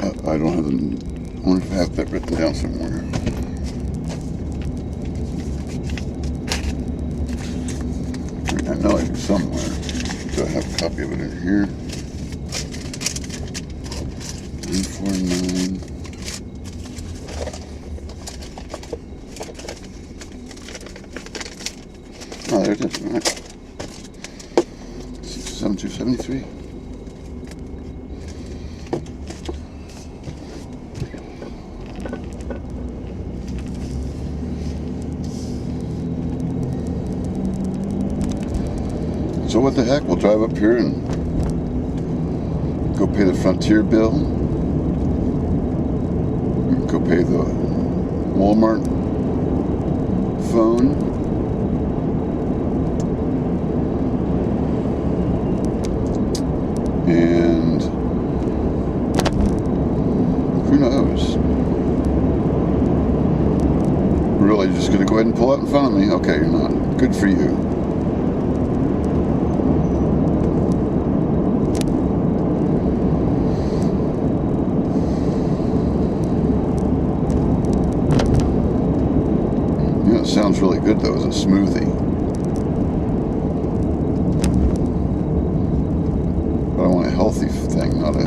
I don't have the... I wonder if I have that written down somewhere. I know I do somewhere. Do I have a copy of it in here? 949. Oh, there it is. All right. 7273. So what the heck? We'll drive up here and go pay the Frontier bill. Go pay the Walmart phone. And who knows? Really, you're just going to go ahead and pull out in front of me? Okay, you're not. Good for you. You know, it sounds really good though as a smoothie. But I want a healthy thing, not a...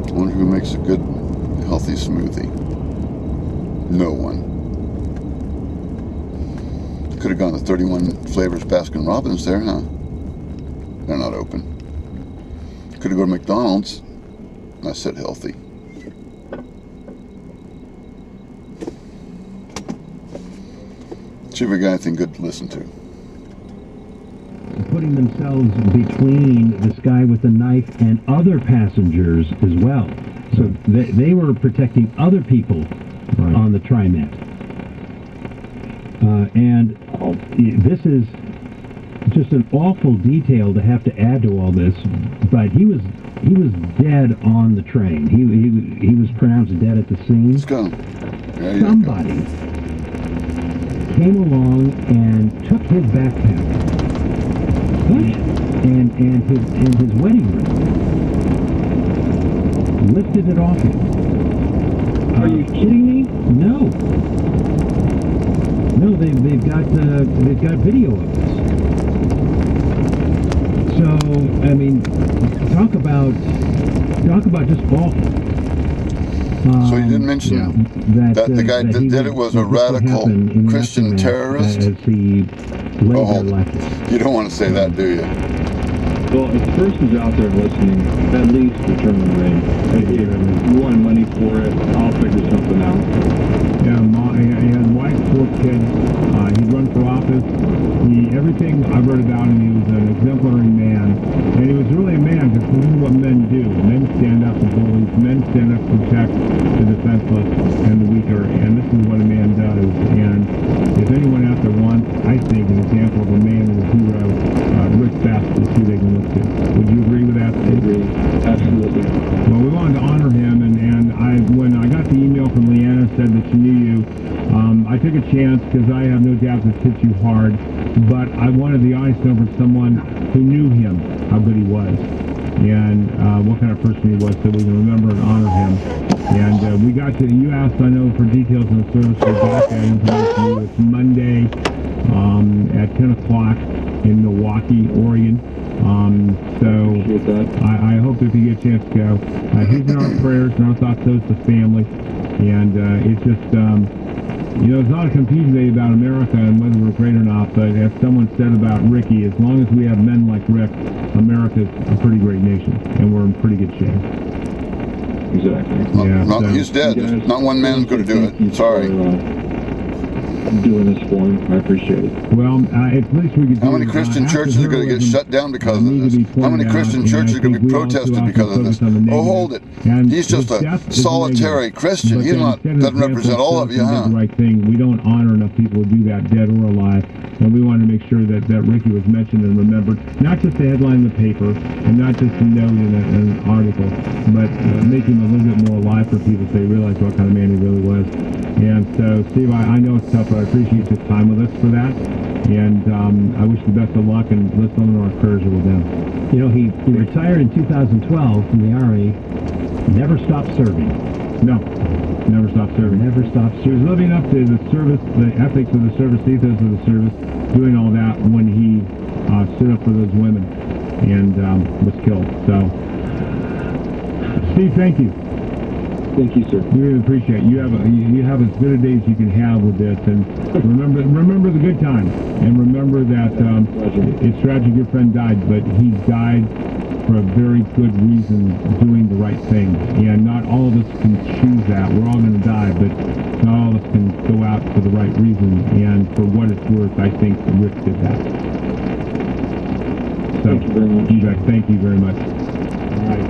I wonder who makes a good healthy smoothie. No one. Could have gone to 31 Flavors Baskin Robbins there, huh? They're not open. Could have gone to McDonald's. I said healthy. See if we got anything good to listen to. Putting themselves between this guy with the knife and other passengers as well. So they were protecting other people on the TriMet. And this is just an awful detail to have to add to all this. But he was dead on the train. He was pronounced dead at the scene. Let's go. Somebody came along and took his backpack and his wedding ring, lifted it off him. Are you kidding me? No, they've got video of this. So I mean, talk about just awful. So you didn't mention that the guy that did it was a radical Christian terrorist? Oh, you don't want to say that, do you? Well, if the person's out there listening, at least return the ring. If you want money for it, I'll figure something out. Yeah, he had a wife, 4 kids. He'd run for office. Everything I've read about him, he was an exemplary man. And he was really a man, because this is what men do. Men stand up to bullies. Men stand up to protect the defenseless and the weaker. And this is what a man does. And if anyone out there wants, I think, an example of a man and a hero, Rick Best is who they can look to. Would you agree with that? I agree. Absolutely. Well, we wanted to honor him, and when I got the email from Leanna said that she knew you, I took a chance because I have no doubt this hit you hard, but I wanted the audience to know for someone who knew him, how good he was, and what kind of person he was, so we can remember and honor him. And we got to, you asked, I know, for details on the service, we got that information to you. It's Monday at 10 o'clock in Milwaukee, Oregon. So I hope if you get a chance to go, he's in our prayers and our thoughts goes to family. And it's just, there's a lot of confusion today about America and whether we're great or not, but as someone said about Ricky, as long as we have men like Rick, America's a pretty great nation, and we're in pretty good shape. Exactly. Yeah, no, he's dead. There's not one man's going to do it. Sorry. Doing this for him. I appreciate it. Well, at least we could. How many Christian churches are going to get shut down because of this? How many Christian churches are going to be protested because of this? Oh, hold it. He's just a solitary Christian. He doesn't represent all of you, huh? The right thing. We don't honor enough people who do that, dead or alive. And we wanted to make sure that Ricky was mentioned and remembered, not just a headline in the paper, and not just a note in an article, but make him a little bit more alive for people so they realize what kind of man he really was. And so, Steve, I know it's tough, but I appreciate your time with us for that. And I wish the best of luck, and let's send our prayers with them. You know, he retired in 2012 from the Army, never stopped serving. No, never stopped serving. Never stopped He was living up to the service, the ethics of the service, the ethos of the service, doing all that when he stood up for those women and was killed. So, Steve, thank you. Thank you, sir. We really appreciate it. You have as good a day as you can have with this, and remember the good times, and remember that it's tragic your friend died, but he died for a very good reason, doing the right thing. And not all of us can choose that. We're all going to die, but not all of us can go out for the right reason. And for what it's worth, I think Rick did that. So, Thank you very much. Thank you very much. All right,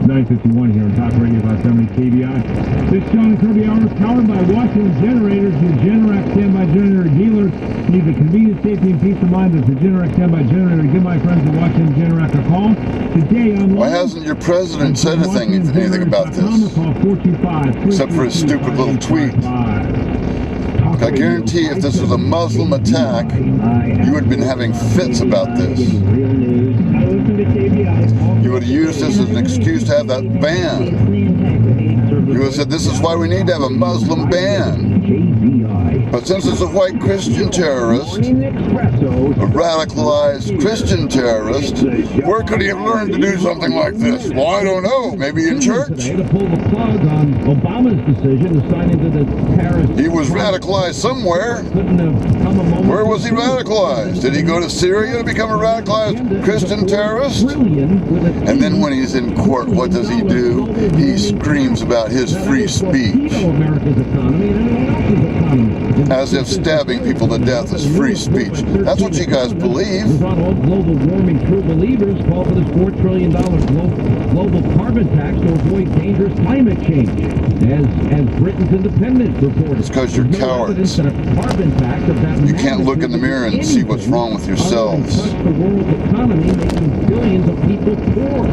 9:51 here on Talk Radio 570 KBI. This John and Kirby Hour is powered by Washington Generators. Your Generac standby generator dealers need the convenience, safety, and peace of mind that the Generac standby generator. Give my friends at Washington Generac a call today on. Why hasn't your president said anything about this? Except for his stupid little tweet. I guarantee if this was a Muslim attack, you would have been having fits about this. You would have used this as an excuse to have that ban. You would have said, this is why we need to have a Muslim ban. But since it's a white Christian terrorist, a radicalized Christian terrorist, where could he have learned to do something like this? Well, I don't know. Maybe in church? To pull the plug on Obama's decision to sign into the Paris. He was radicalized somewhere. Where was he radicalized? Did he go to Syria to become a radicalized Christian terrorist? And then when he's in court, what does he do? He screams about his free speech. As if stabbing people to death is free speech. That's what you guys believe. Global warming true believers call for this $4 trillion global carbon tax to avoid dangerous climate change. As Britain's Independent reported. It's because you're cowards. You can't look in the mirror and see what's wrong with yourselves. The world's economy, making billions of people poor.